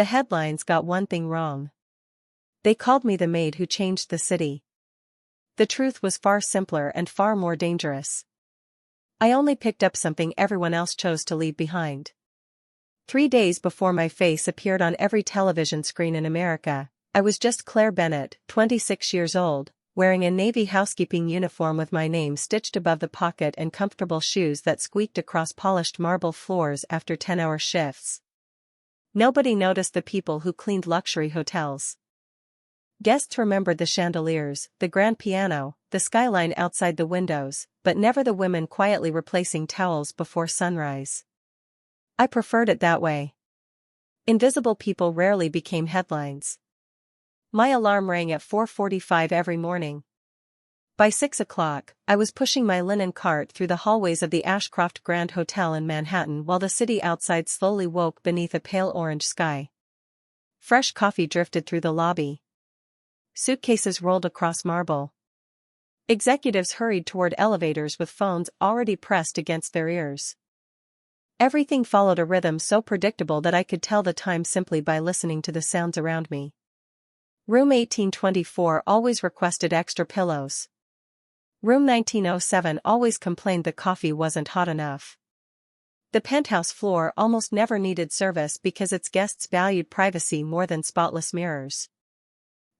The headlines got one thing wrong. They called me the maid who changed the city. The truth was far simpler and far more dangerous. I only picked up something everyone else chose to leave behind. 3 days before my face appeared on every television screen in America, I was just Claire Bennett, 26 years old, wearing a navy housekeeping uniform with my name stitched above the pocket and comfortable shoes that squeaked across polished marble floors after 10-hour shifts. Nobody noticed the people who cleaned luxury hotels. Guests remembered the chandeliers, the grand piano, the skyline outside the windows, but never the women quietly replacing towels before sunrise. I preferred it that way. Invisible people rarely became headlines. My alarm rang at 4:45 every morning. By 6 o'clock, I was pushing my linen cart through the hallways of the Ashcroft Grand Hotel in Manhattan while the city outside slowly woke beneath a pale orange sky. Fresh coffee drifted through the lobby. Suitcases rolled across marble. Executives hurried toward elevators with phones already pressed against their ears. Everything followed a rhythm so predictable that I could tell the time simply by listening to the sounds around me. Room 1824 always requested extra pillows. Room 1907 always complained the coffee wasn't hot enough. The penthouse floor almost never needed service because its guests valued privacy more than spotless mirrors.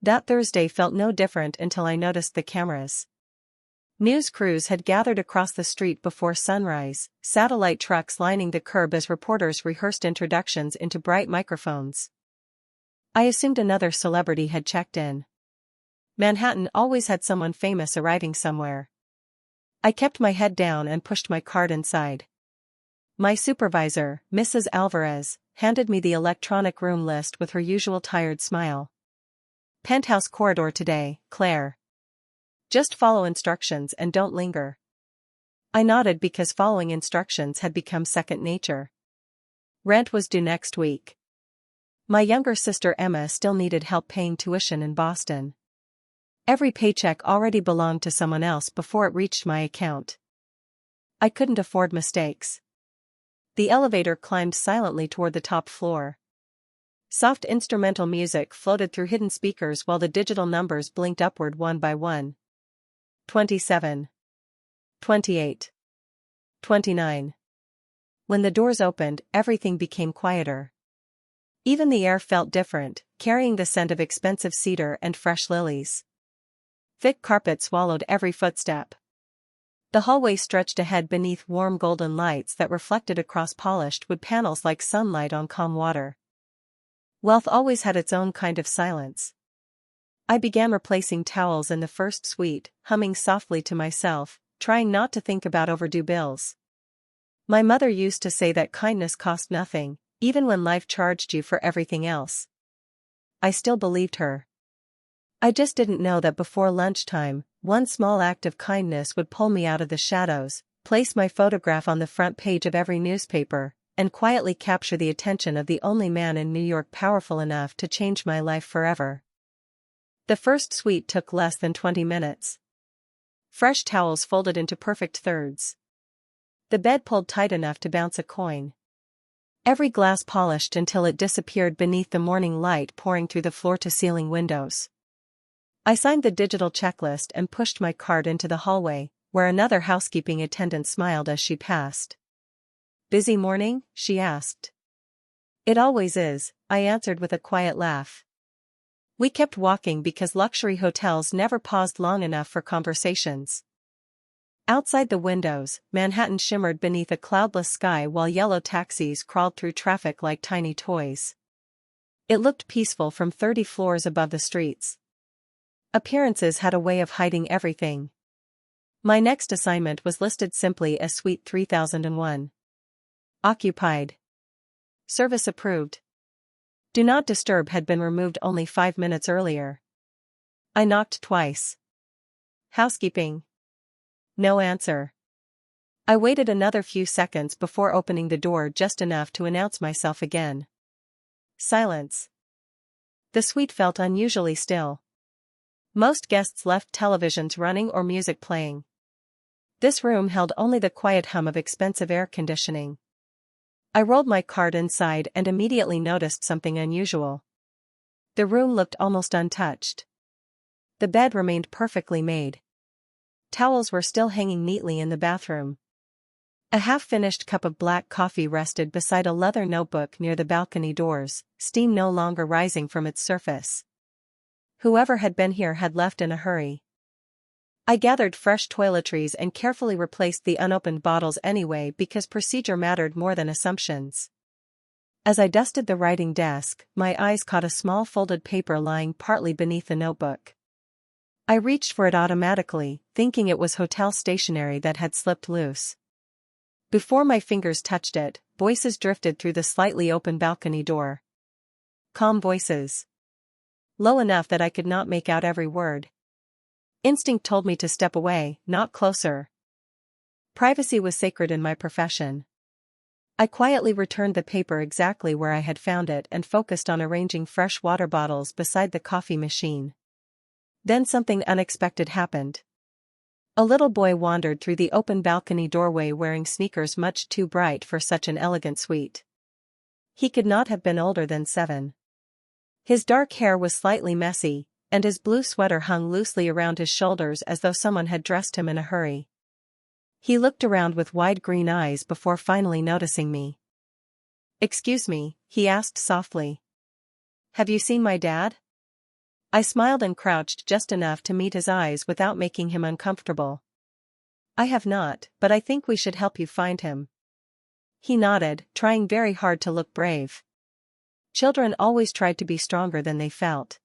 That Thursday felt no different until I noticed the cameras. News crews had gathered across the street before sunrise, satellite trucks lining the curb as reporters rehearsed introductions into bright microphones. I assumed another celebrity had checked in. Manhattan always had someone famous arriving somewhere. I kept my head down and pushed my cart inside. My supervisor, Mrs. Alvarez, handed me the electronic room list with her usual tired smile. Penthouse corridor today, Claire. Just follow instructions and don't linger. I nodded because following instructions had become second nature. Rent was due next week. My younger sister Emma still needed help paying tuition in Boston. Every paycheck already belonged to someone else before it reached my account. I couldn't afford mistakes. The elevator climbed silently toward the top floor. Soft instrumental music floated through hidden speakers while the digital numbers blinked upward one by one. 27. 28. 29. When the doors opened, everything became quieter. Even the air felt different, carrying the scent of expensive cedar and fresh lilies. Thick carpet swallowed every footstep. The hallway stretched ahead beneath warm golden lights that reflected across polished wood panels like sunlight on calm water. Wealth always had its own kind of silence. I began replacing towels in the first suite, humming softly to myself, trying not to think about overdue bills. My mother used to say that kindness cost nothing, even when life charged you for everything else. I still believed her. I just didn't know that before lunchtime, one small act of kindness would pull me out of the shadows, place my photograph on the front page of every newspaper, and quietly capture the attention of the only man in New York powerful enough to change my life forever. The first suite took less than 20 minutes. Fresh towels folded into perfect thirds. The bed pulled tight enough to bounce a coin. Every glass polished until it disappeared beneath the morning light pouring through the floor-to-ceiling windows. I signed the digital checklist and pushed my cart into the hallway, where another housekeeping attendant smiled as she passed. "Busy morning?" she asked. "It always is," I answered with a quiet laugh. We kept walking because luxury hotels never paused long enough for conversations. Outside the windows, Manhattan shimmered beneath a cloudless sky while yellow taxis crawled through traffic like tiny toys. It looked peaceful from 30 floors above the streets. Appearances had a way of hiding everything. My next assignment was listed simply as Suite 3001. Occupied. Service approved. Do Not Disturb had been removed only 5 minutes earlier. I knocked twice. Housekeeping. No answer. I waited another few seconds before opening the door just enough to announce myself again. Silence. The suite felt unusually still. Most guests left televisions running or music playing. This room held only the quiet hum of expensive air conditioning. I rolled my card inside and immediately noticed something unusual. The room looked almost untouched. The bed remained perfectly made. Towels were still hanging neatly in the bathroom. A half-finished cup of black coffee rested beside a leather notebook near the balcony doors, steam no longer rising from its surface. Whoever had been here had left in a hurry. I gathered fresh toiletries and carefully replaced the unopened bottles anyway because procedure mattered more than assumptions. As I dusted the writing desk, my eyes caught a small folded paper lying partly beneath the notebook. I reached for it automatically, thinking it was hotel stationery that had slipped loose. Before my fingers touched it, voices drifted through the slightly open balcony door. Calm voices. Low enough that I could not make out every word. Instinct told me to step away, not closer. Privacy was sacred in my profession. I quietly returned the paper exactly where I had found it and focused on arranging fresh water bottles beside the coffee machine. Then something unexpected happened. A little boy wandered through the open balcony doorway wearing sneakers much too bright for such an elegant suite. He could not have been older than 7. His dark hair was slightly messy, and his blue sweater hung loosely around his shoulders as though someone had dressed him in a hurry. He looked around with wide green eyes before finally noticing me. "Excuse me," he asked softly. "Have you seen my dad?" I smiled and crouched just enough to meet his eyes without making him uncomfortable. "I have not, but I think we should help you find him." He nodded, trying very hard to look brave. Children always tried to be stronger than they felt.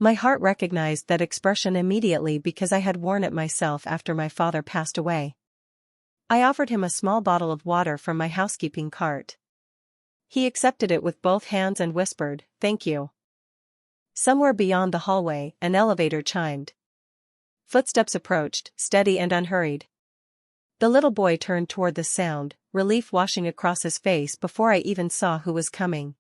My heart recognized that expression immediately because I had worn it myself after my father passed away. I offered him a small bottle of water from my housekeeping cart. He accepted it with both hands and whispered, "Thank you." Somewhere beyond the hallway, an elevator chimed. Footsteps approached, steady and unhurried. The little boy turned toward the sound, relief washing across his face before I even saw who was coming.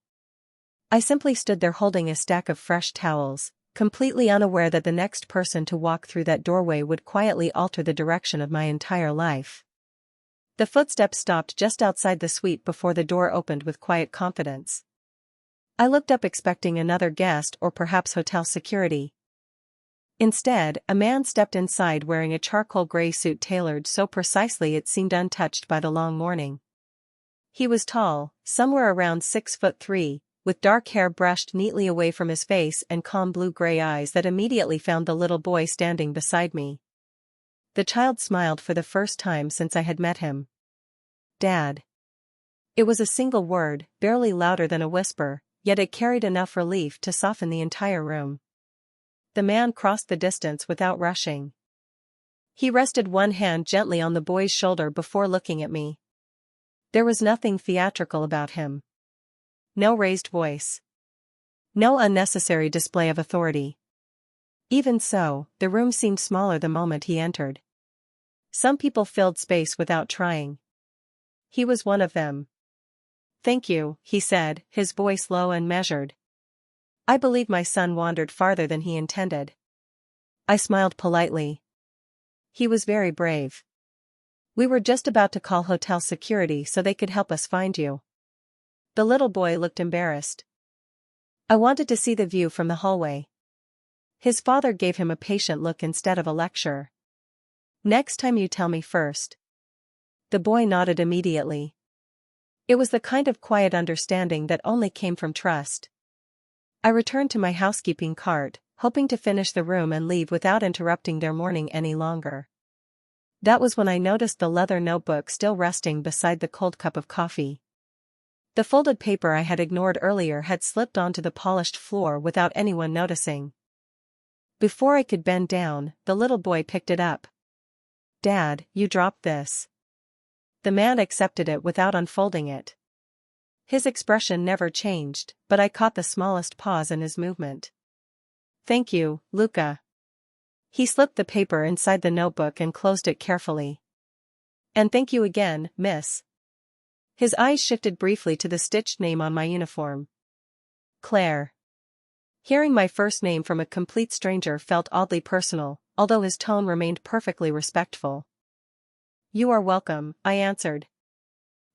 I simply stood there holding a stack of fresh towels, completely unaware that the next person to walk through that doorway would quietly alter the direction of my entire life. The footsteps stopped just outside the suite before the door opened with quiet confidence. I looked up expecting another guest or perhaps hotel security. Instead, a man stepped inside wearing a charcoal gray suit tailored so precisely it seemed untouched by the long morning. He was tall, somewhere around 6'3", with dark hair brushed neatly away from his face and calm blue-gray eyes that immediately found the little boy standing beside me. The child smiled for the first time since I had met him. "Dad." It was a single word, barely louder than a whisper, yet it carried enough relief to soften the entire room. The man crossed the distance without rushing. He rested one hand gently on the boy's shoulder before looking at me. There was nothing theatrical about him. No raised voice. No unnecessary display of authority. Even so, the room seemed smaller the moment he entered. Some people filled space without trying. He was one of them. "Thank you," he said, his voice low and measured. "I believe my son wandered farther than he intended." I smiled politely. "He was very brave. We were just about to call hotel security so they could help us find you." The little boy looked embarrassed. "I wanted to see the view from the hallway." His father gave him a patient look instead of a lecture. "Next time you tell me first." The boy nodded immediately. It was the kind of quiet understanding that only came from trust. I returned to my housekeeping cart, hoping to finish the room and leave without interrupting their morning any longer. That was when I noticed the leather notebook still resting beside the cold cup of coffee. The folded paper I had ignored earlier had slipped onto the polished floor without anyone noticing. Before I could bend down, the little boy picked it up. "Dad, you dropped this." The man accepted it without unfolding it. His expression never changed, but I caught the smallest pause in his movement. "Thank you, Luca." He slipped the paper inside the notebook and closed it carefully. "And thank you again, miss." His eyes shifted briefly to the stitched name on my uniform. Claire. Hearing my first name from a complete stranger felt oddly personal, although his tone remained perfectly respectful. "You are welcome," I answered.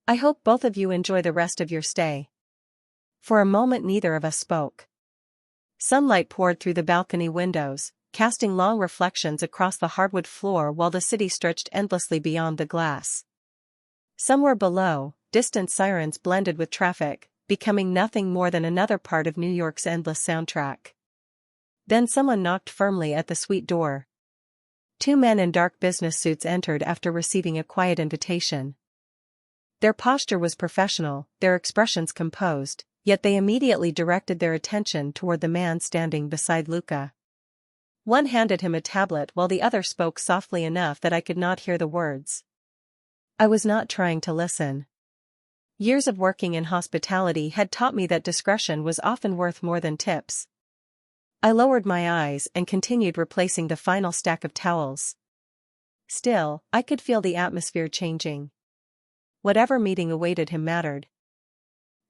I hope both of you enjoy the rest of your stay. For a moment neither of us spoke. Sunlight poured through the balcony windows, casting long reflections across the hardwood floor while the city stretched endlessly beyond the glass. Somewhere below, distant sirens blended with traffic, becoming nothing more than another part of New York's endless soundtrack. Then someone knocked firmly at the suite door. Two men in dark business suits entered after receiving a quiet invitation. Their posture was professional, their expressions composed, yet they immediately directed their attention toward the man standing beside Luca. One handed him a tablet while the other spoke softly enough that I could not hear the words. I was not trying to listen. Years of working in hospitality had taught me that discretion was often worth more than tips. I lowered my eyes and continued replacing the final stack of towels. Still, I could feel the atmosphere changing. Whatever meeting awaited him mattered.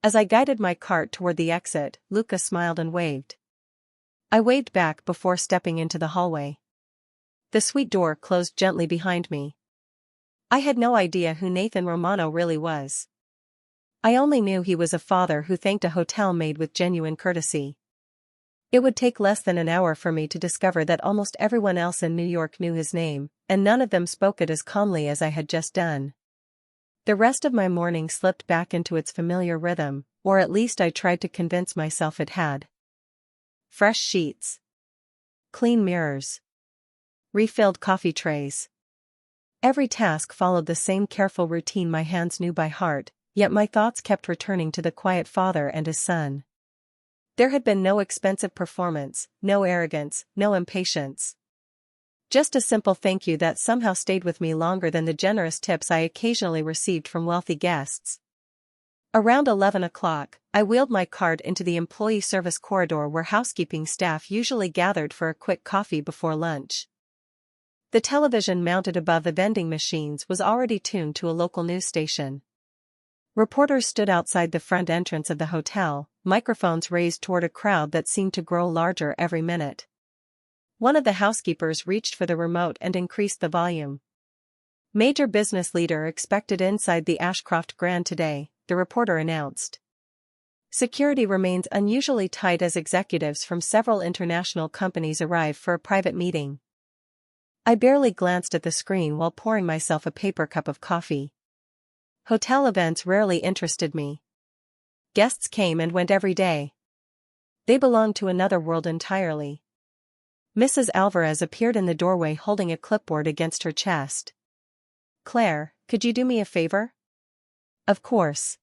As I guided my cart toward the exit, Luca smiled and waved. I waved back before stepping into the hallway. The suite door closed gently behind me. I had no idea who Nathan Romano really was. I only knew he was a father who thanked a hotel maid with genuine courtesy. It would take less than an hour for me to discover that almost everyone else in New York knew his name, and none of them spoke it as calmly as I had just done. The rest of my morning slipped back into its familiar rhythm, or at least I tried to convince myself it had. Fresh sheets. Clean mirrors. Refilled coffee trays. Every task followed the same careful routine my hands knew by heart, yet my thoughts kept returning to the quiet father and his son. There had been no expensive performance, no arrogance, no impatience. Just a simple thank you that somehow stayed with me longer than the generous tips I occasionally received from wealthy guests. Around 11 o'clock, I wheeled my cart into the employee service corridor where housekeeping staff usually gathered for a quick coffee before lunch. The television mounted above the vending machines was already tuned to a local news station. Reporters stood outside the front entrance of the hotel, microphones raised toward a crowd that seemed to grow larger every minute. One of the housekeepers reached for the remote and increased the volume. Major business leader expected inside the Ashcroft Grand today, the reporter announced. Security remains unusually tight as executives from several international companies arrive for a private meeting. I barely glanced at the screen while pouring myself a paper cup of coffee. Hotel events rarely interested me. Guests came and went every day. They belonged to another world entirely. Mrs. Alvarez appeared in the doorway holding a clipboard against her chest. "Claire, could you do me a favor?" "Of course."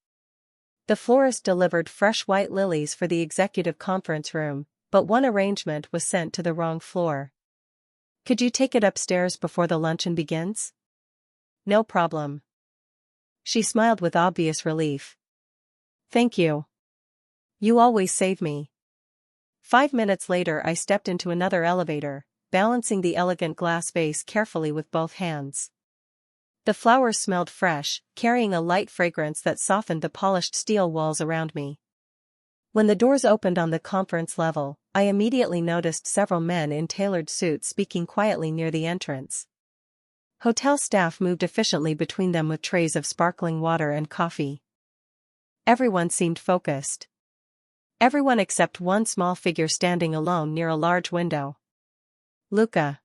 The florist delivered fresh white lilies for the executive conference room, but one arrangement was sent to the wrong floor. "Could you take it upstairs before the luncheon begins?" "No problem." She smiled with obvious relief. "Thank you. You always save me." 5 minutes later I stepped into another elevator, balancing the elegant glass vase carefully with both hands. The flowers smelled fresh, carrying a light fragrance that softened the polished steel walls around me. When the doors opened on the conference level, I immediately noticed several men in tailored suits speaking quietly near the entrance. Hotel staff moved efficiently between them with trays of sparkling water and coffee. Everyone seemed focused. Everyone except one small figure standing alone near a large window. Luca.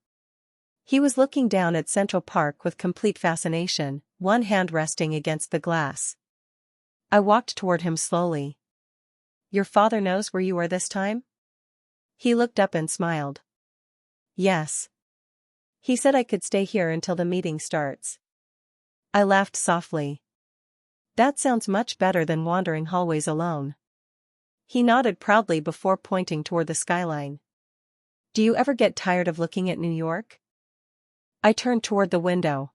He was looking down at Central Park with complete fascination, one hand resting against the glass. I walked toward him slowly. "Your father knows where you are this time?" He looked up and smiled. "Yes. He said I could stay here until the meeting starts." I laughed softly. "That sounds much better than wandering hallways alone." He nodded proudly before pointing toward the skyline. "Do you ever get tired of looking at New York?" I turned toward the window.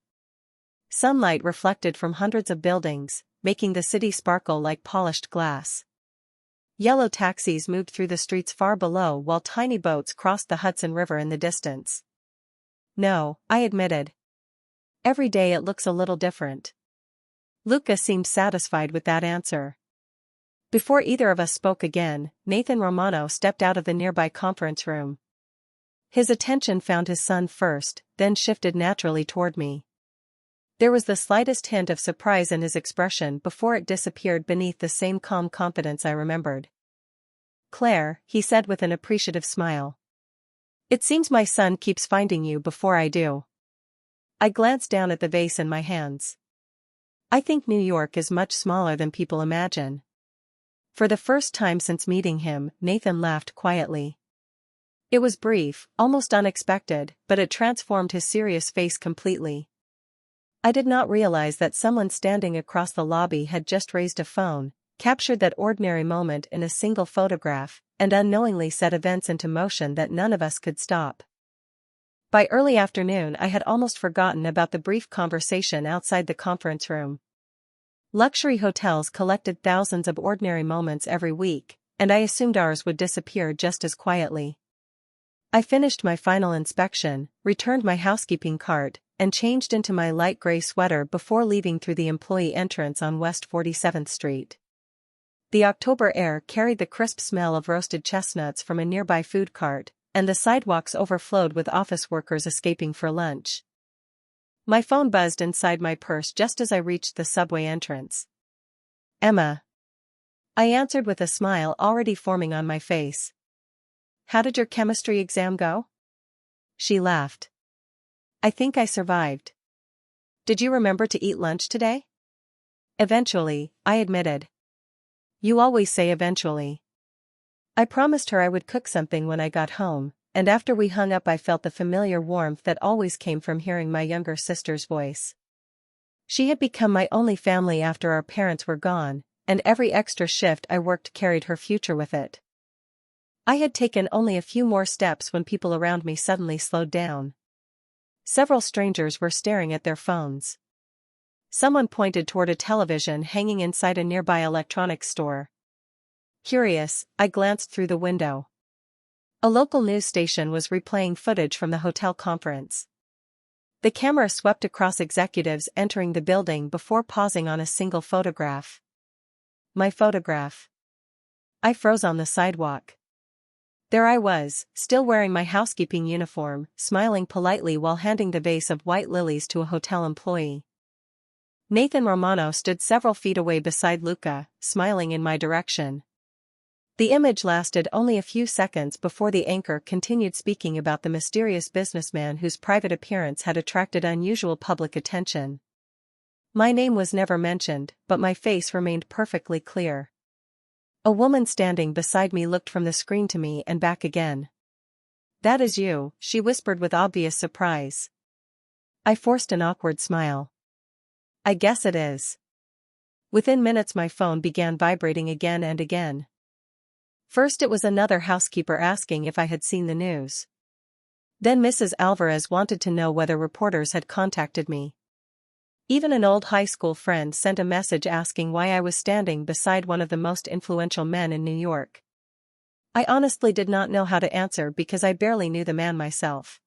Sunlight reflected from hundreds of buildings, making the city sparkle like polished glass. Yellow taxis moved through the streets far below while tiny boats crossed the Hudson River in the distance. "No," I admitted. "Every day it looks a little different." Luca seemed satisfied with that answer. Before either of us spoke again, Nathan Romano stepped out of the nearby conference room. His attention found his son first, then shifted naturally toward me. There was the slightest hint of surprise in his expression before it disappeared beneath the same calm confidence I remembered. "Claire," he said with an appreciative smile. "It seems my son keeps finding you before I do." I glanced down at the vase in my hands. "I think New York is much smaller than people imagine." For the first time since meeting him, Nathan laughed quietly. It was brief, almost unexpected, but it transformed his serious face completely. I did not realize that someone standing across the lobby had just raised a phone, captured that ordinary moment in a single photograph, and unknowingly set events into motion that none of us could stop. By early afternoon I had almost forgotten about the brief conversation outside the conference room. Luxury hotels collected thousands of ordinary moments every week, and I assumed ours would disappear just as quietly. I finished my final inspection, returned my housekeeping cart, and changed into my light gray sweater before leaving through the employee entrance on West 47th Street. The October air carried the crisp smell of roasted chestnuts from a nearby food cart, and the sidewalks overflowed with office workers escaping for lunch. My phone buzzed inside my purse just as I reached the subway entrance. "Emma." I answered with a smile already forming on my face. "How did your chemistry exam go?" She laughed. "I think I survived." "Did you remember to eat lunch today?" "Eventually," I admitted. "You always say eventually." I promised her I would cook something when I got home, and after we hung up I felt the familiar warmth that always came from hearing my younger sister's voice. She had become my only family after our parents were gone, and every extra shift I worked carried her future with it. I had taken only a few more steps when people around me suddenly slowed down. Several strangers were staring at their phones. Someone pointed toward a television hanging inside a nearby electronics store. Curious, I glanced through the window. A local news station was replaying footage from the hotel conference. The camera swept across executives entering the building before pausing on a single photograph. My photograph. I froze on the sidewalk. There I was, still wearing my housekeeping uniform, smiling politely while handing the vase of white lilies to a hotel employee. Nathan Romano stood several feet away beside Luca, smiling in my direction. The image lasted only a few seconds before the anchor continued speaking about the mysterious businessman whose private appearance had attracted unusual public attention. My name was never mentioned, but my face remained perfectly clear. A woman standing beside me looked from the screen to me and back again. "That is you," she whispered with obvious surprise. I forced an awkward smile. "I guess it is." Within minutes my phone began vibrating again and again. First it was another housekeeper asking if I had seen the news. Then Mrs. Alvarez wanted to know whether reporters had contacted me. Even an old high school friend sent a message asking why I was standing beside one of the most influential men in New York. I honestly did not know how to answer because I barely knew the man myself.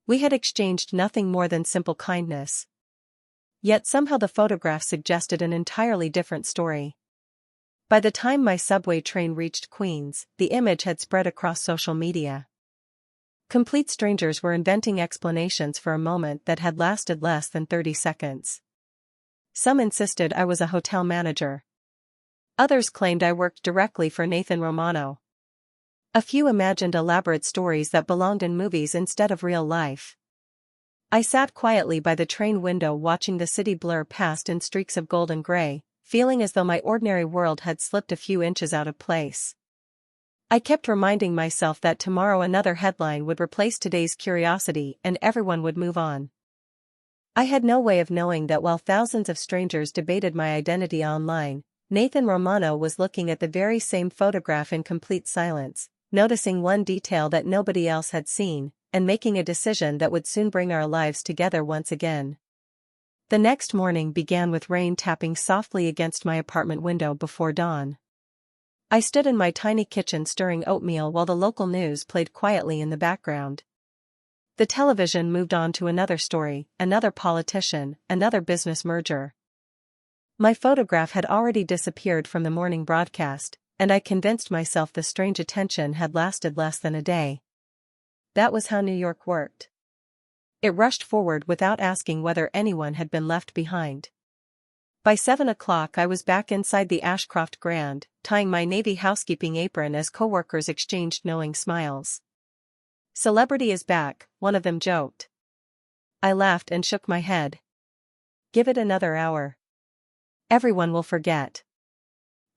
We had exchanged nothing more than simple kindness. Yet somehow the photograph suggested an entirely different story. By the time my subway train reached Queens, the image had spread across social media. Complete strangers were inventing explanations for a moment that had lasted less than 30 seconds. Some insisted I was a hotel manager. Others claimed I worked directly for Nathan Romano. A few imagined elaborate stories that belonged in movies instead of real life. I sat quietly by the train window watching the city blur past in streaks of gold and gray, feeling as though my ordinary world had slipped a few inches out of place. I kept reminding myself that tomorrow another headline would replace today's curiosity and everyone would move on. I had no way of knowing that while thousands of strangers debated my identity online, Nathan Romano was looking at the very same photograph in complete silence, noticing one detail that nobody else had seen, and making a decision that would soon bring our lives together once again. The next morning began with rain tapping softly against my apartment window before dawn. I stood in my tiny kitchen stirring oatmeal while the local news played quietly in the background. The television moved on to another story, another politician, another business merger. My photograph had already disappeared from the morning broadcast, and I convinced myself the strange attention had lasted less than a day. That was how New York worked. It rushed forward without asking whether anyone had been left behind. By 7 o'clock I was back inside the Ashcroft Grand, tying my navy housekeeping apron as coworkers exchanged knowing smiles. "Celebrity is back," one of them joked. I laughed and shook my head. "Give it another hour. Everyone will forget."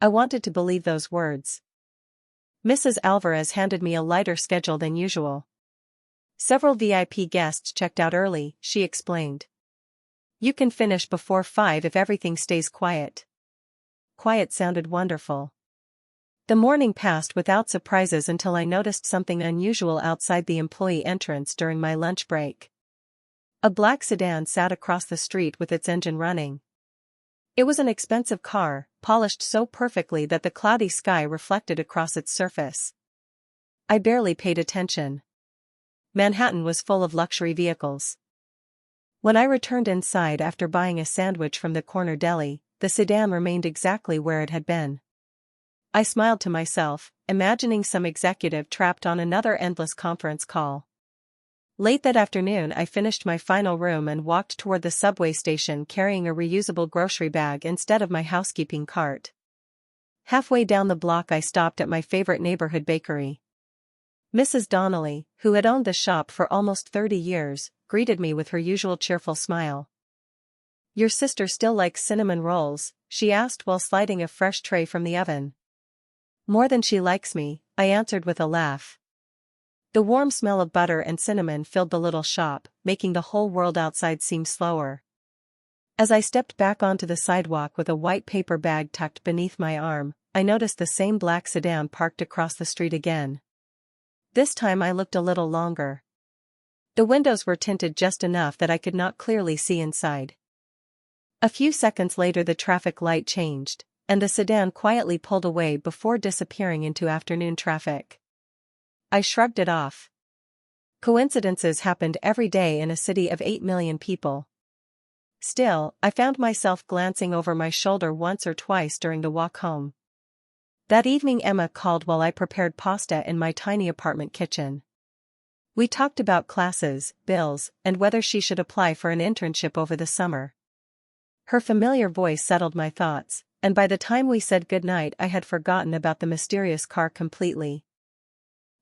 I wanted to believe those words. Mrs. Alvarez handed me a lighter schedule than usual. "Several VIP guests checked out early," she explained. "You can finish before 5 if everything stays quiet." Quiet sounded wonderful. The morning passed without surprises until I noticed something unusual outside the employee entrance during my lunch break. A black sedan sat across the street with its engine running. It was an expensive car, polished so perfectly that the cloudy sky reflected across its surface. I barely paid attention. Manhattan was full of luxury vehicles. When I returned inside after buying a sandwich from the corner deli, the sedan remained exactly where it had been. I smiled to myself, imagining some executive trapped on another endless conference call. Late that afternoon I finished my final room and walked toward the subway station carrying a reusable grocery bag instead of my housekeeping cart. Halfway down the block I stopped at my favorite neighborhood bakery. Mrs. Donnelly, who had owned the shop for almost 30 years, greeted me with her usual cheerful smile. "Your sister still likes cinnamon rolls?" she asked while sliding a fresh tray from the oven. "More than she likes me," I answered with a laugh. The warm smell of butter and cinnamon filled the little shop, making the whole world outside seem slower. As I stepped back onto the sidewalk with a white paper bag tucked beneath my arm, I noticed the same black sedan parked across the street again. This time I looked a little longer. The windows were tinted just enough that I could not clearly see inside. A few seconds later the traffic light changed, and the sedan quietly pulled away before disappearing into afternoon traffic. I shrugged it off. Coincidences happened every day in a city of 8 million people. Still, I found myself glancing over my shoulder once or twice during the walk home. That evening Emma called while I prepared pasta in my tiny apartment kitchen. We talked about classes, bills, and whether she should apply for an internship over the summer. Her familiar voice settled my thoughts, and by the time we said goodnight I had forgotten about the mysterious car completely.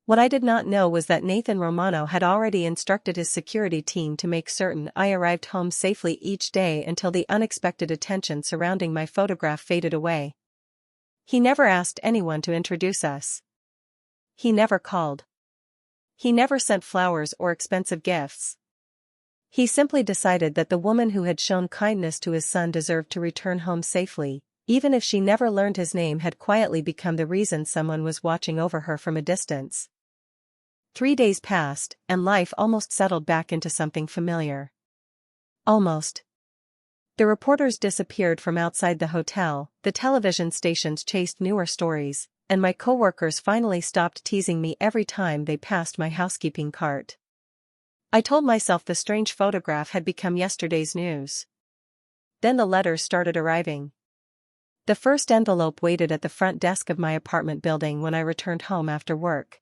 What I did not know was that Nathan Romano had already instructed his security team to make certain I arrived home safely each day until the unexpected attention surrounding my photograph faded away. He never asked anyone to introduce us. He never called. He never sent flowers or expensive gifts. He simply decided that the woman who had shown kindness to his son deserved to return home safely, even if she never learned his name had quietly become the reason someone was watching over her from a distance. 3 days passed, and life almost settled back into something familiar. Almost. The reporters disappeared from outside the hotel, the television stations chased newer stories, and my coworkers finally stopped teasing me every time they passed my housekeeping cart. I told myself the strange photograph had become yesterday's news. Then the letters started arriving. The first envelope waited at the front desk of my apartment building when I returned home after work.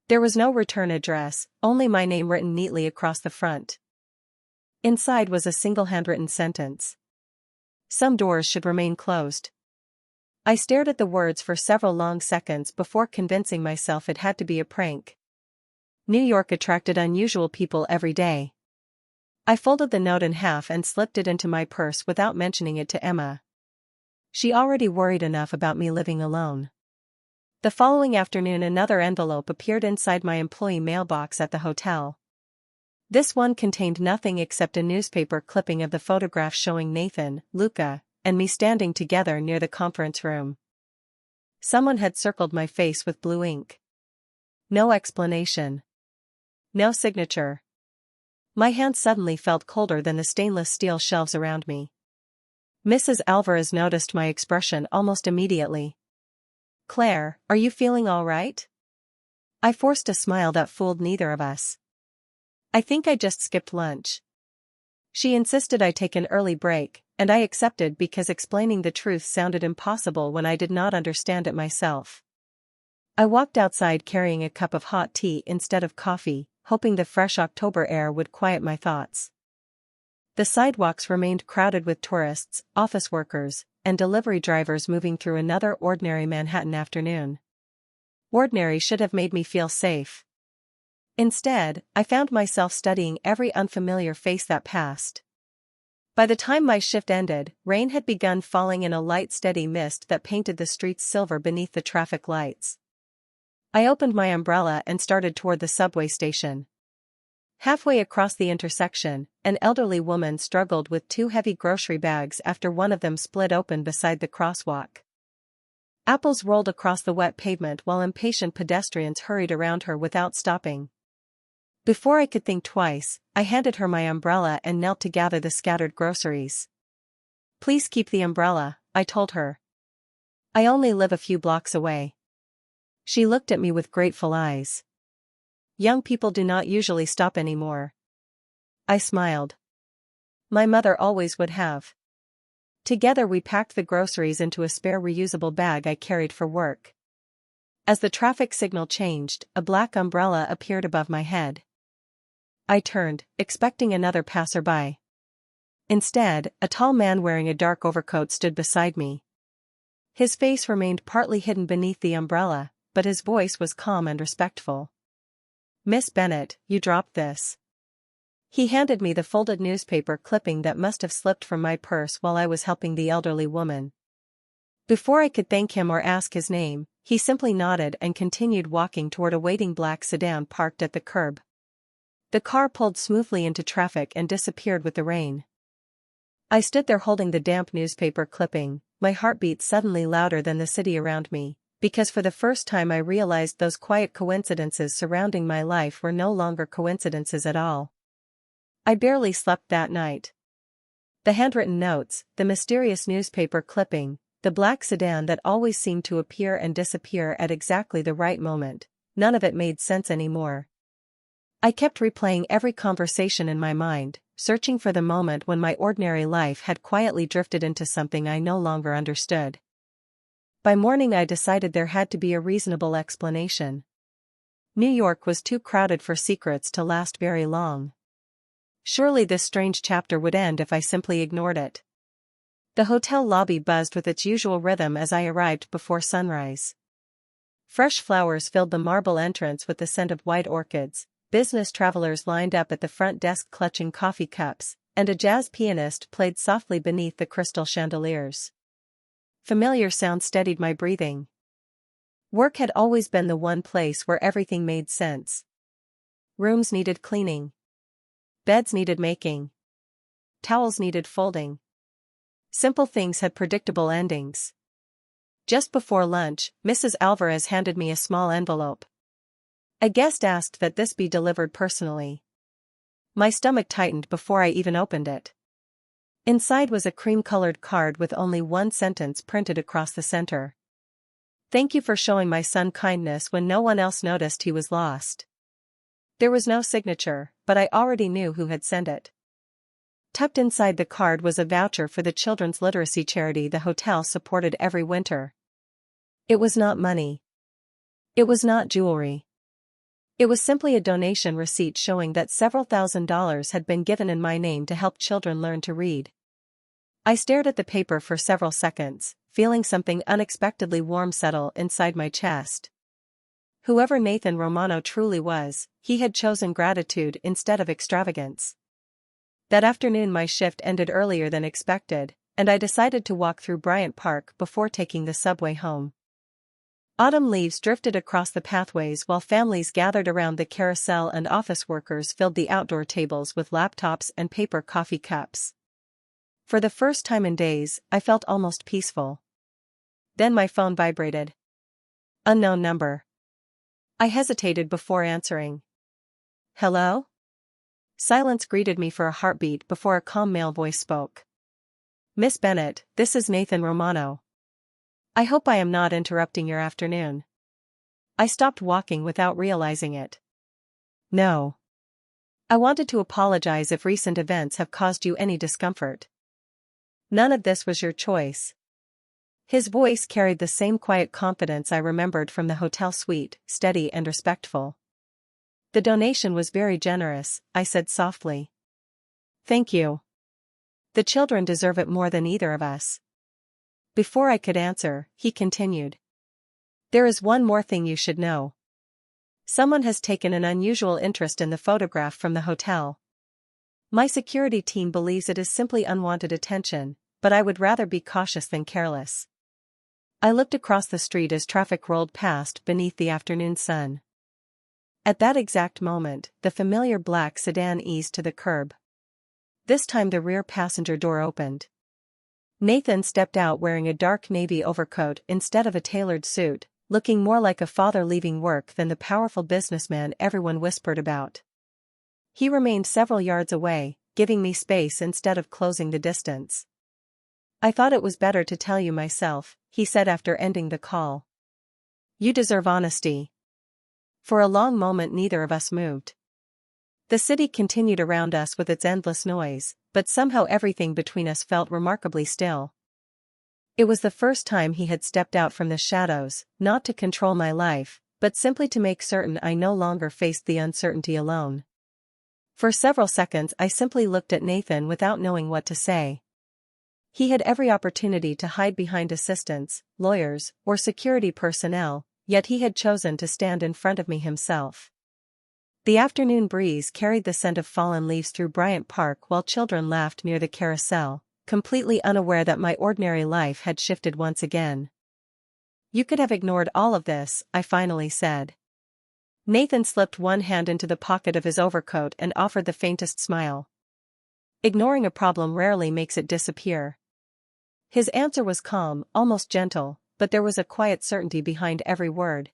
There was no return address, only my name written neatly across the front. Inside was a single handwritten sentence. "Some doors should remain closed." I stared at the words for several long seconds before convincing myself it had to be a prank. New York attracted unusual people every day. I folded the note in half and slipped it into my purse without mentioning it to Emma. She already worried enough about me living alone. The following afternoon another envelope appeared inside my employee mailbox at the hotel. This one contained nothing except a newspaper clipping of the photograph showing Nathan, Luca, and me standing together near the conference room. Someone had circled my face with blue ink. No explanation. No signature. My hands suddenly felt colder than the stainless steel shelves around me. Mrs. Alvarez noticed my expression almost immediately. "Claire, are you feeling all right?" I forced a smile that fooled neither of us. "I think I just skipped lunch." She insisted I take an early break, and I accepted because explaining the truth sounded impossible when I did not understand it myself. I walked outside carrying a cup of hot tea instead of coffee, hoping the fresh October air would quiet my thoughts. The sidewalks remained crowded with tourists, office workers, and delivery drivers moving through another ordinary Manhattan afternoon. Ordinary should have made me feel safe. Instead, I found myself studying every unfamiliar face that passed. By the time my shift ended, rain had begun falling in a light steady mist that painted the streets silver beneath the traffic lights. I opened my umbrella and started toward the subway station. Halfway across the intersection, an elderly woman struggled with two heavy grocery bags after one of them split open beside the crosswalk. Apples rolled across the wet pavement while impatient pedestrians hurried around her without stopping. Before I could think twice, I handed her my umbrella and knelt to gather the scattered groceries. "Please keep the umbrella," I told her. "I only live a few blocks away." She looked at me with grateful eyes. "Young people do not usually stop anymore." I smiled. My mother always would have. Together we packed the groceries into a spare reusable bag I carried for work. As the traffic signal changed, a black umbrella appeared above my head. I turned, expecting another passerby. Instead, a tall man wearing a dark overcoat stood beside me. His face remained partly hidden beneath the umbrella, but his voice was calm and respectful. "Miss Bennett, you dropped this." He handed me the folded newspaper clipping that must have slipped from my purse while I was helping the elderly woman. Before I could thank him or ask his name, he simply nodded and continued walking toward a waiting black sedan parked at the curb. The car pulled smoothly into traffic and disappeared with the rain. I stood there holding the damp newspaper clipping, my heartbeat suddenly louder than the city around me, because for the first time I realized those quiet coincidences surrounding my life were no longer coincidences at all. I barely slept that night. The handwritten notes, the mysterious newspaper clipping, the black sedan that always seemed to appear and disappear at exactly the right moment, none of it made sense anymore. I kept replaying every conversation in my mind, searching for the moment when my ordinary life had quietly drifted into something I no longer understood. By morning I decided there had to be a reasonable explanation. New York was too crowded for secrets to last very long. Surely this strange chapter would end if I simply ignored it. The hotel lobby buzzed with its usual rhythm as I arrived before sunrise. Fresh flowers filled the marble entrance with the scent of white orchids, business travelers lined up at the front desk clutching coffee cups, and a jazz pianist played softly beneath the crystal chandeliers. Familiar sounds steadied my breathing. Work had always been the one place where everything made sense. Rooms needed cleaning. Beds needed making. Towels needed folding. Simple things had predictable endings. Just before lunch, Mrs. Alvarez handed me a small envelope. A guest asked that this be delivered personally. My stomach tightened before I even opened it. Inside was a cream-colored card with only one sentence printed across the center. "Thank you for showing my son kindness when no one else noticed he was lost." There was no signature, but I already knew who had sent it. Tucked inside the card was a voucher for the children's literacy charity the hotel supported every winter. It was not money. It was not jewelry. It was simply a donation receipt showing that several $1,000s had been given in my name to help children learn to read. I stared at the paper for several seconds, feeling something unexpectedly warm settle inside my chest. Whoever Nathan Romano truly was, he had chosen gratitude instead of extravagance. That afternoon my shift ended earlier than expected, and I decided to walk through Bryant Park before taking the subway home. Autumn leaves drifted across the pathways while families gathered around the carousel and office workers filled the outdoor tables with laptops and paper coffee cups. For the first time in days, I felt almost peaceful. Then my phone vibrated. Unknown number. I hesitated before answering. "Hello?" Silence greeted me for a heartbeat before a calm male voice spoke. "Miss Bennett, this is Nathan Romano. I hope I am not interrupting your afternoon." I stopped walking without realizing it. "No. I wanted to apologize if recent events have caused you any discomfort." "None of this was your choice." His voice carried the same quiet confidence I remembered from the hotel suite, steady and respectful. The donation was very generous, I said softly. Thank you. The children deserve it more than either of us. Before I could answer, he continued. There is one more thing you should know. Someone has taken an unusual interest in the photograph from the hotel. My security team believes it is simply unwanted attention, but I would rather be cautious than careless. I looked across the street as traffic rolled past beneath the afternoon sun. At that exact moment, the familiar black sedan eased to the curb. This time the rear passenger door opened. Nathan stepped out wearing a dark navy overcoat instead of a tailored suit, looking more like a father leaving work than the powerful businessman everyone whispered about. He remained several yards away, giving me space instead of closing the distance. I thought it was better to tell you myself, he said after ending the call. You deserve honesty. For a long moment neither of us moved. The city continued around us with its endless noise, but somehow everything between us felt remarkably still. It was the first time he had stepped out from the shadows, not to control my life, but simply to make certain I no longer faced the uncertainty alone. For several seconds I simply looked at Nathan without knowing what to say. He had every opportunity to hide behind assistants, lawyers, or security personnel, yet he had chosen to stand in front of me himself. The afternoon breeze carried the scent of fallen leaves through Bryant Park while children laughed near the carousel, completely unaware that my ordinary life had shifted once again. You could have ignored all of this, I finally said. Nathan slipped one hand into the pocket of his overcoat and offered the faintest smile. Ignoring a problem rarely makes it disappear. His answer was calm, almost gentle, but there was a quiet certainty behind every word.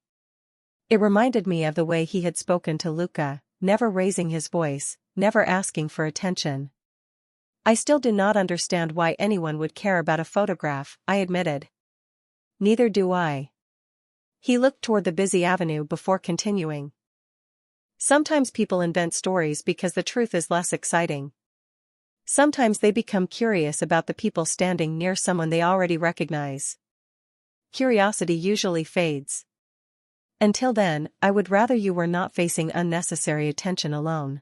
It reminded me of the way he had spoken to Luca, never raising his voice, never asking for attention. I still do not understand why anyone would care about a photograph, I admitted. Neither do I. He looked toward the busy avenue before continuing. Sometimes people invent stories because the truth is less exciting. Sometimes they become curious about the people standing near someone they already recognize. Curiosity usually fades. Until then, I would rather you were not facing unnecessary attention alone.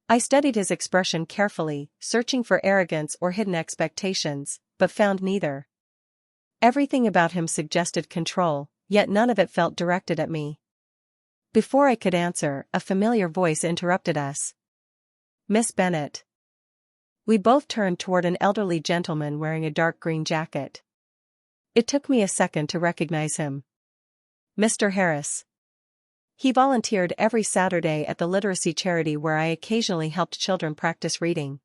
I studied his expression carefully, searching for arrogance or hidden expectations, but found neither. Everything about him suggested control, yet none of it felt directed at me. Before I could answer, a familiar voice interrupted us. Miss Bennet. We both turned toward an elderly gentleman wearing a dark green jacket. It took me a second to recognize him. Mr. Harris. He volunteered every Saturday at the literacy charity where I occasionally helped children practice reading.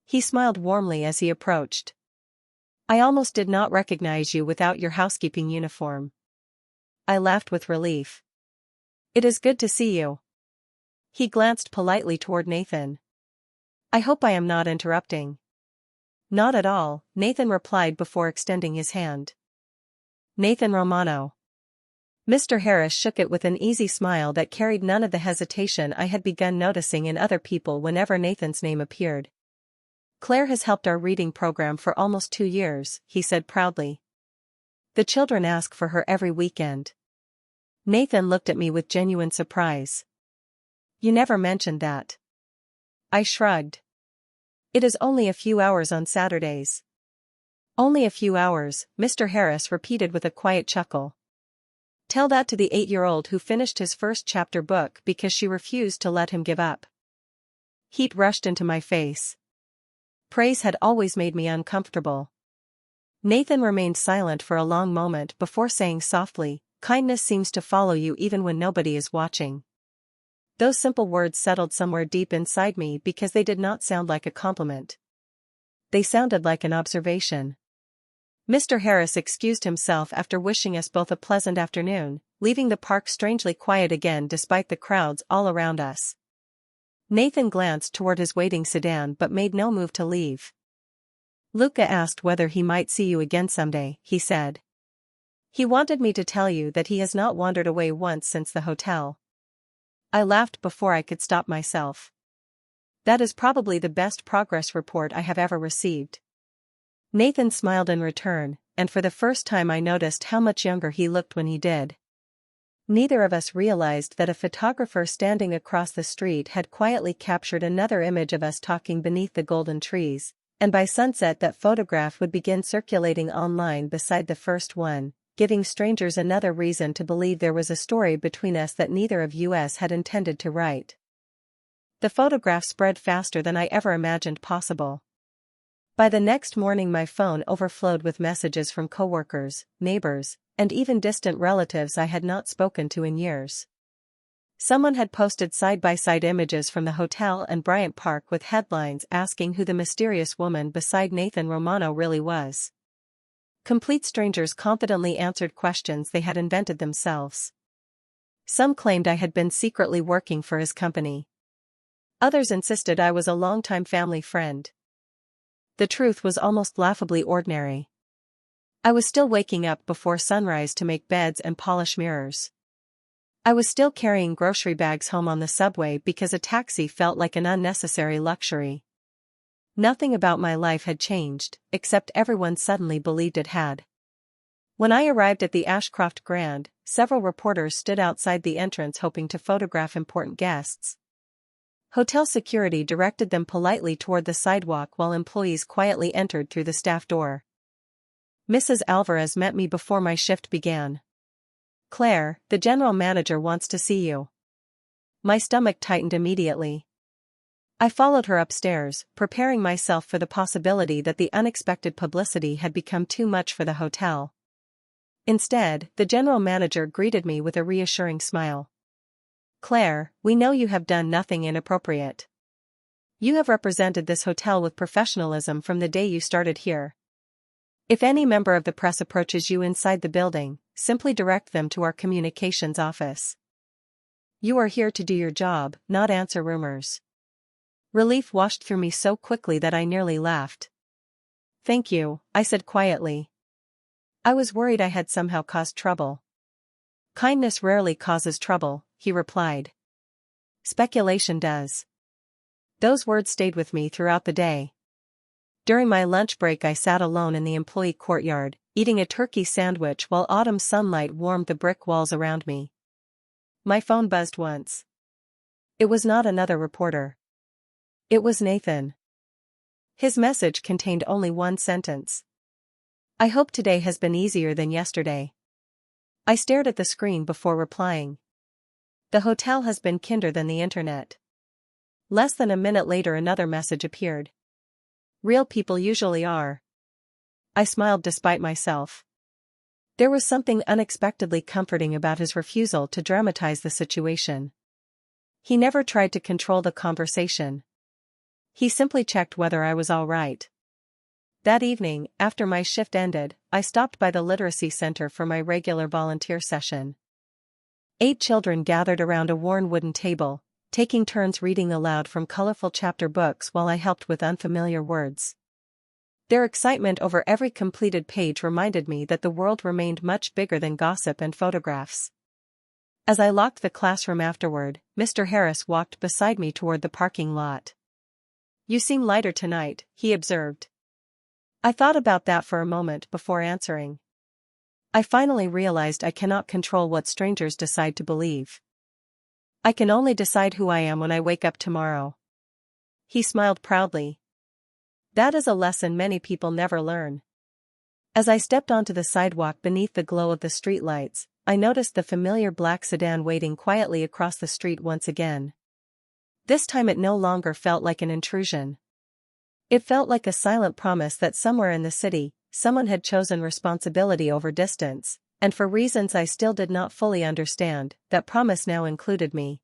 He smiled warmly as he approached. I almost did not recognize you without your housekeeping uniform. I laughed with relief. It is good to see you. He glanced politely toward Nathan. I hope I am not interrupting. Not at all, Nathan replied before extending his hand. Nathan Romano. Mr. Harris shook it with an easy smile that carried none of the hesitation I had begun noticing in other people whenever Nathan's name appeared. Claire has helped our reading program for almost 2 years, he said proudly. The children ask for her every weekend. Nathan looked at me with genuine surprise. You never mentioned that. I shrugged. It is only a few hours on Saturdays. Only a few hours, Mr. Harris repeated with a quiet chuckle. Tell that to the 8-year-old who finished his first chapter book because she refused to let him give up. Heat rushed into my face. Praise had always made me uncomfortable. Nathan remained silent for a long moment before saying softly, kindness seems to follow you even when nobody is watching. Those simple words settled somewhere deep inside me because they did not sound like a compliment. They sounded like an observation. Mr. Harris excused himself after wishing us both a pleasant afternoon, leaving the park strangely quiet again despite the crowds all around us. Nathan glanced toward his waiting sedan but made no move to leave. Luca asked whether he might see you again someday, he said. He wanted me to tell you that he has not wandered away once since the hotel. I laughed before I could stop myself. That is probably the best progress report I have ever received. Nathan smiled in return, and for the first time I noticed how much younger he looked when he did. Neither of us realized that a photographer standing across the street had quietly captured another image of us talking beneath the golden trees, and by sunset that photograph would begin circulating online beside the first one, giving strangers another reason to believe there was a story between us that neither of us had intended to write. The photograph spread faster than I ever imagined possible. By the next morning my phone overflowed with messages from coworkers, neighbors, and even distant relatives I had not spoken to in years. Someone had posted side-by-side images from the hotel and Bryant Park with headlines asking who the mysterious woman beside Nathan Romano really was. Complete strangers confidently answered questions they had invented themselves. Some claimed I had been secretly working for his company. Others insisted I was a longtime family friend. The truth was almost laughably ordinary. I was still waking up before sunrise to make beds and polish mirrors. I was still carrying grocery bags home on the subway because a taxi felt like an unnecessary luxury. Nothing about my life had changed, except everyone suddenly believed it had. When I arrived at the Ashcroft Grand, several reporters stood outside the entrance hoping to photograph important guests. Hotel security directed them politely toward the sidewalk while employees quietly entered through the staff door. Mrs. Alvarez met me before my shift began. "Claire, the general manager wants to see you." My stomach tightened immediately. I followed her upstairs, preparing myself for the possibility that the unexpected publicity had become too much for the hotel. Instead, the general manager greeted me with a reassuring smile. "Claire, we know you have done nothing inappropriate. You have represented this hotel with professionalism from the day you started here. If any member of the press approaches you inside the building, simply direct them to our communications office. You are here to do your job, not answer rumors." Relief washed through me so quickly that I nearly laughed. "Thank you," I said quietly. I was worried I had somehow caused trouble. "Kindness rarely causes trouble," he replied. "Speculation does." Those words stayed with me throughout the day. During my lunch break I sat alone in the employee courtyard, eating a turkey sandwich while autumn sunlight warmed the brick walls around me. My phone buzzed once. It was not another reporter. It was Nathan. His message contained only one sentence. "I hope today has been easier than yesterday." I stared at the screen before replying. "The hotel has been kinder than the internet." Less than a minute later another message appeared. "Real people usually are." I smiled despite myself. There was something unexpectedly comforting about his refusal to dramatize the situation. He never tried to control the conversation. He simply checked whether I was all right. That evening, after my shift ended, I stopped by the literacy center for my regular volunteer session. 8 children gathered around a worn wooden table, taking turns reading aloud from colorful chapter books while I helped with unfamiliar words. Their excitement over every completed page reminded me that the world remained much bigger than gossip and photographs. As I locked the classroom afterward, Mr. Harris walked beside me toward the parking lot. "You seem lighter tonight," he observed. I thought about that for a moment before answering. I finally realized I cannot control what strangers decide to believe. I can only decide who I am when I wake up tomorrow. He smiled proudly. That is a lesson many people never learn. As I stepped onto the sidewalk beneath the glow of the streetlights, I noticed the familiar black sedan waiting quietly across the street once again. This time it no longer felt like an intrusion. It felt like a silent promise that somewhere in the city, someone had chosen responsibility over distance, and for reasons I still did not fully understand, that promise now included me.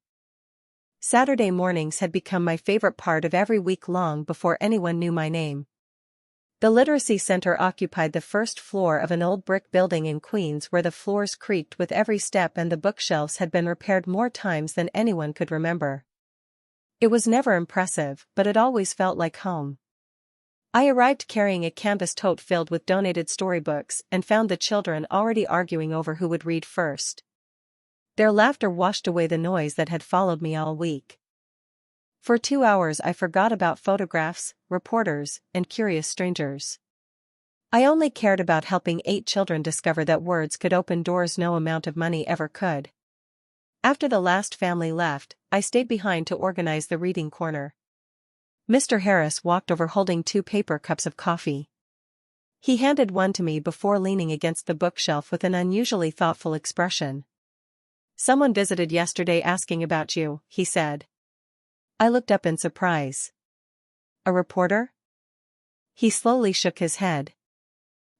Saturday mornings had become my favorite part of every week long before anyone knew my name. The Literacy Center occupied the first floor of an old brick building in Queens where the floors creaked with every step and the bookshelves had been repaired more times than anyone could remember. It was never impressive, but it always felt like home. I arrived carrying a canvas tote filled with donated storybooks and found the children already arguing over who would read first. Their laughter washed away the noise that had followed me all week. For 2 hours I forgot about photographs, reporters, and curious strangers. I only cared about helping 8 children discover that words could open doors no amount of money ever could. After the last family left, I stayed behind to organize the reading corner. Mr. Harris walked over holding 2 paper cups of coffee. He handed one to me before leaning against the bookshelf with an unusually thoughtful expression. "Someone visited yesterday asking about you," he said. I looked up in surprise. "A reporter?" He slowly shook his head.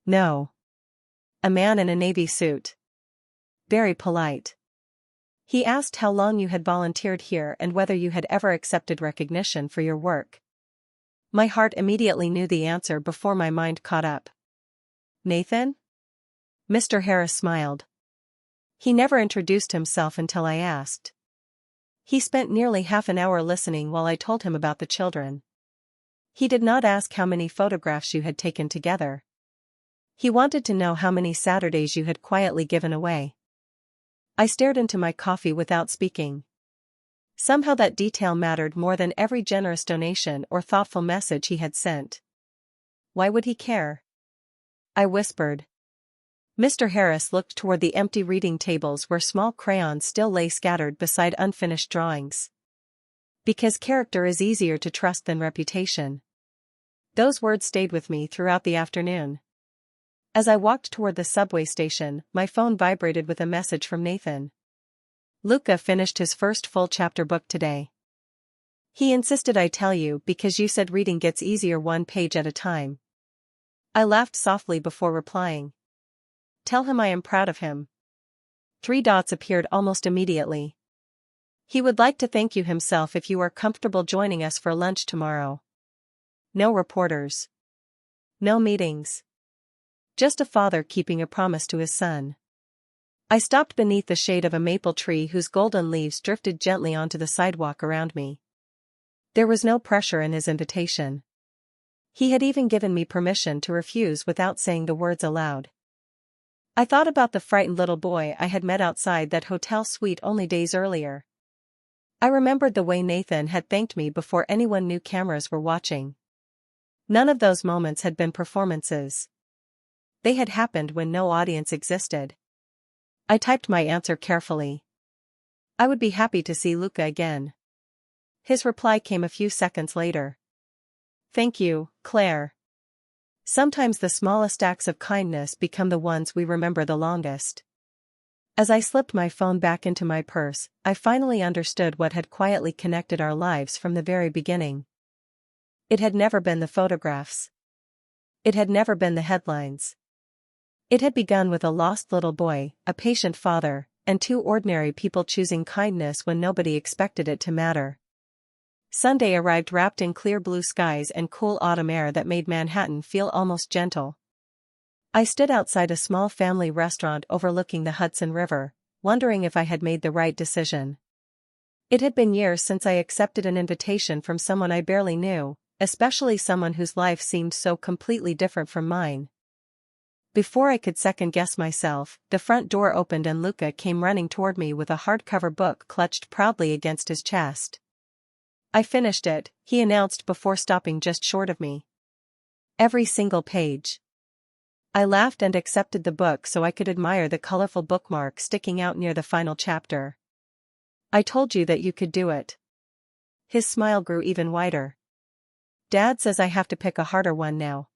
"No. A man in a navy suit. Very polite. He asked how long you had volunteered here and whether you had ever accepted recognition for your work." My heart immediately knew the answer before my mind caught up. "Nathan?" Mr. Harris smiled. He never introduced himself until I asked. He spent nearly half an hour listening while I told him about the children. He did not ask how many photographs you had taken together. He wanted to know how many Saturdays you had quietly given away. I stared into my coffee without speaking. Somehow that detail mattered more than every generous donation or thoughtful message he had sent. Why would he care? I whispered. Mr. Harris looked toward the empty reading tables where small crayons still lay scattered beside unfinished drawings. "Because character is easier to trust than reputation." Those words stayed with me throughout the afternoon. As I walked toward the subway station, my phone vibrated with a message from Nathan. "Luca finished his first full chapter book today. He insisted I tell you because you said reading gets easier 1 page at a time." I laughed softly before replying. "Tell him I am proud of him." 3 dots appeared almost immediately. "He would like to thank you himself if you are comfortable joining us for lunch tomorrow. No reporters. No meetings. Just a father keeping a promise to his son." I stopped beneath the shade of a maple tree whose golden leaves drifted gently onto the sidewalk around me. There was no pressure in his invitation. He had even given me permission to refuse without saying the words aloud. I thought about the frightened little boy I had met outside that hotel suite only days earlier. I remembered the way Nathan had thanked me before anyone knew cameras were watching. None of those moments had been performances. They had happened when no audience existed. I typed my answer carefully. I would be happy to see Luca again. His reply came a few seconds later. "Thank you, Claire. Sometimes the smallest acts of kindness become the ones we remember the longest." As I slipped my phone back into my purse, I finally understood what had quietly connected our lives from the very beginning. It had never been the photographs. It had never been the headlines. It had begun with a lost little boy, a patient father, and 2 ordinary people choosing kindness when nobody expected it to matter. Sunday arrived wrapped in clear blue skies and cool autumn air that made Manhattan feel almost gentle. I stood outside a small family restaurant overlooking the Hudson River, wondering if I had made the right decision. It had been years since I accepted an invitation from someone I barely knew, especially someone whose life seemed so completely different from mine. Before I could second-guess myself, the front door opened and Luca came running toward me with a hardcover book clutched proudly against his chest. "I finished it," he announced before stopping just short of me. "Every single page." I laughed and accepted the book so I could admire the colorful bookmark sticking out near the final chapter. "I told you that you could do it." His smile grew even wider. "Dad says I have to pick a harder one now."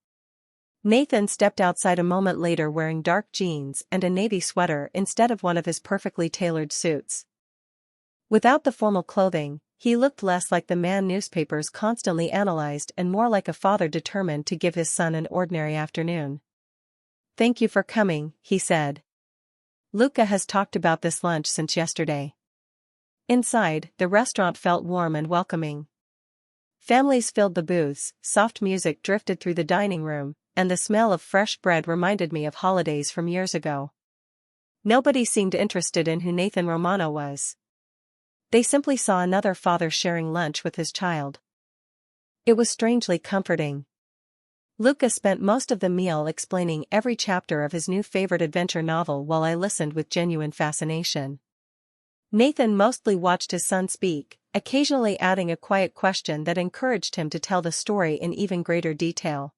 Nathan stepped outside a moment later wearing dark jeans and a navy sweater instead of one of his perfectly tailored suits. Without the formal clothing, he looked less like the man newspapers constantly analyzed and more like a father determined to give his son an ordinary afternoon. "Thank you for coming," he said. "Luca has talked about this lunch since yesterday." Inside, the restaurant felt warm and welcoming. Families filled the booths, soft music drifted through the dining room, and the smell of fresh bread reminded me of holidays from years ago. Nobody seemed interested in who Nathan Romano was. They simply saw another father sharing lunch with his child. It was strangely comforting. Luca spent most of the meal explaining every chapter of his new favorite adventure novel while I listened with genuine fascination. Nathan mostly watched his son speak, occasionally adding a quiet question that encouraged him to tell the story in even greater detail.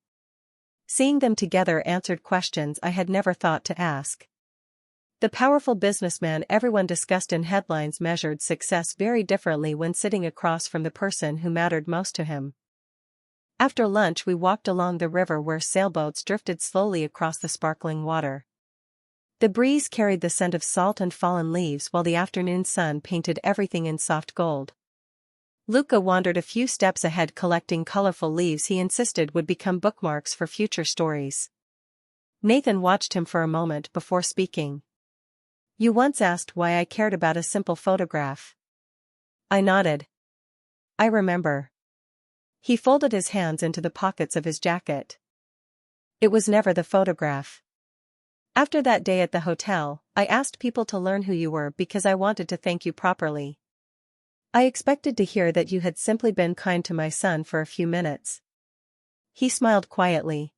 Seeing them together answered questions I had never thought to ask. The powerful businessman everyone discussed in headlines measured success very differently when sitting across from the person who mattered most to him. After lunch we walked along the river where sailboats drifted slowly across the sparkling water. The breeze carried the scent of salt and fallen leaves while the afternoon sun painted everything in soft gold. Luca wandered a few steps ahead collecting colorful leaves he insisted would become bookmarks for future stories. Nathan watched him for a moment before speaking. "You once asked why I cared about a simple photograph." I nodded. "I remember." He folded his hands into the pockets of his jacket. "It was never the photograph. After that day at the hotel, I asked people to learn who you were because I wanted to thank you properly. I expected to hear that you had simply been kind to my son for a few minutes." He smiled quietly.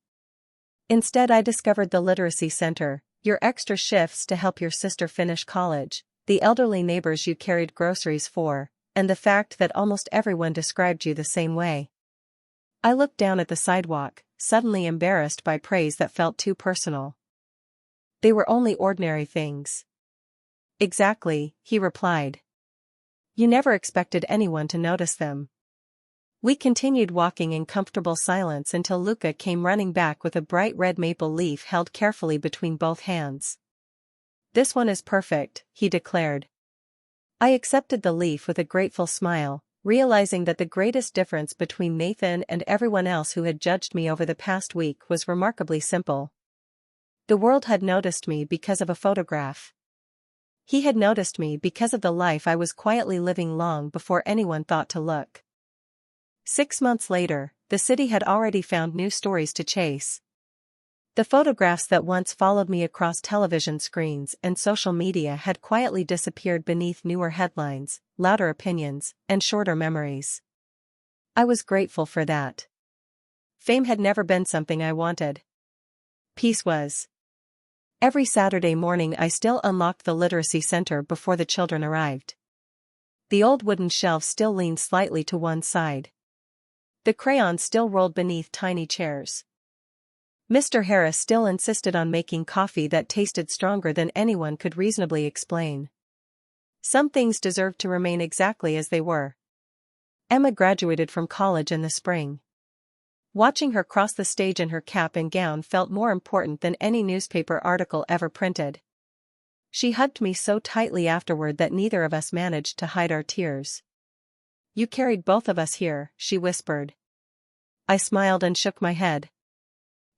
"Instead I discovered the literacy center, your extra shifts to help your sister finish college, the elderly neighbors you carried groceries for, and the fact that almost everyone described you the same way." I looked down at the sidewalk, suddenly embarrassed by praise that felt too personal. "They were only ordinary things." "Exactly," he replied. "You never expected anyone to notice them." We continued walking in comfortable silence until Luca came running back with a bright red maple leaf held carefully between both hands. "This one is perfect," he declared. I accepted the leaf with a grateful smile, realizing that the greatest difference between Nathan and everyone else who had judged me over the past week was remarkably simple. The world had noticed me because of a photograph. He had noticed me because of the life I was quietly living long before anyone thought to look. 6 months later, the city had already found new stories to chase. The photographs that once followed me across television screens and social media had quietly disappeared beneath newer headlines, louder opinions, and shorter memories. I was grateful for that. Fame had never been something I wanted. Peace was. Every Saturday morning I still unlocked the literacy center before the children arrived. The old wooden shelf still leaned slightly to one side. The crayons still rolled beneath tiny chairs. Mr. Harris still insisted on making coffee that tasted stronger than anyone could reasonably explain. Some things deserved to remain exactly as they were. Emma graduated from college in the spring. Watching her cross the stage in her cap and gown felt more important than any newspaper article ever printed. She hugged me so tightly afterward that neither of us managed to hide our tears. "You carried both of us here," she whispered. I smiled and shook my head.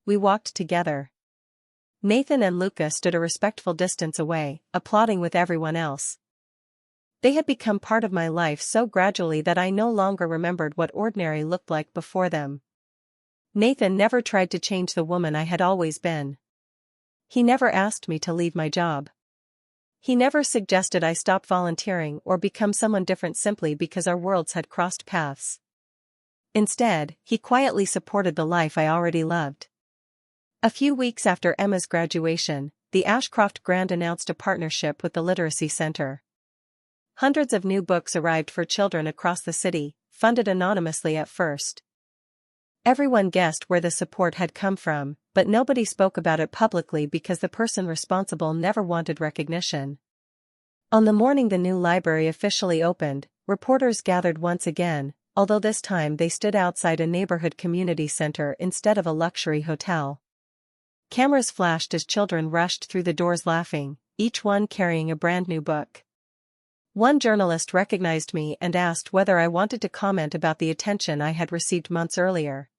We walked together. Nathan and Luca stood a respectful distance away, applauding with everyone else. They had become part of my life so gradually that I no longer remembered what ordinary looked like before them. Nathan never tried to change the woman I had always been. He never asked me to leave my job. He never suggested I stop volunteering or become someone different simply because our worlds had crossed paths. Instead, he quietly supported the life I already loved. A few weeks after Emma's graduation, the Ashcroft Grand announced a partnership with the Literacy Center. Hundreds of new books arrived for children across the city, funded anonymously at first. Everyone guessed where the support had come from, but nobody spoke about it publicly because the person responsible never wanted recognition. On the morning the new library officially opened, reporters gathered once again, although this time they stood outside a neighborhood community center instead of a luxury hotel. Cameras flashed as children rushed through the doors laughing, each one carrying a brand new book. One journalist recognized me and asked whether I wanted to comment about the attention I had received months earlier.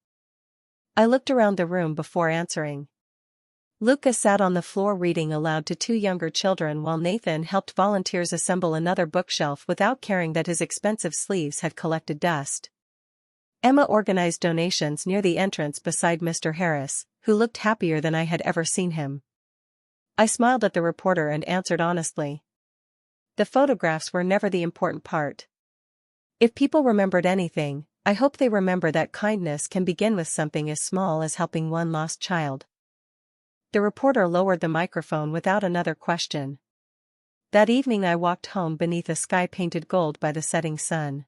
I looked around the room before answering. Luca sat on the floor reading aloud to 2 younger children while Nathan helped volunteers assemble another bookshelf without caring that his expensive sleeves had collected dust. Emma organized donations near the entrance beside Mr. Harris, who looked happier than I had ever seen him. I smiled at the reporter and answered honestly. The photographs were never the important part. If people remembered anything, I hope they remember that kindness can begin with something as small as helping one lost child. The reporter lowered the microphone without another question. That evening I walked home beneath a sky painted gold by the setting sun.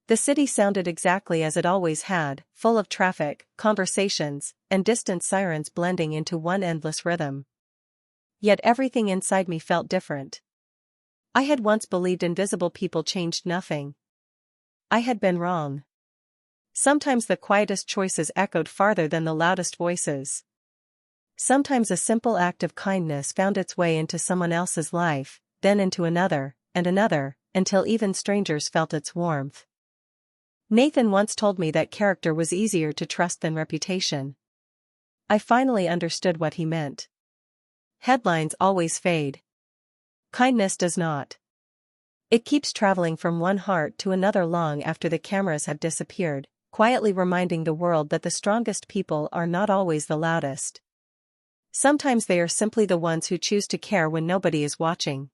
The city sounded exactly as it always had, full of traffic, conversations, and distant sirens blending into one endless rhythm. Yet everything inside me felt different. I had once believed invisible people changed nothing. I had been wrong. Sometimes the quietest choices echoed farther than the loudest voices. Sometimes a simple act of kindness found its way into someone else's life, then into another, and another, until even strangers felt its warmth. Nathan once told me that character was easier to trust than reputation. I finally understood what he meant. Headlines always fade. Kindness does not. It keeps traveling from one heart to another long after the cameras have disappeared, quietly reminding the world that the strongest people are not always the loudest. Sometimes they are simply the ones who choose to care when nobody is watching.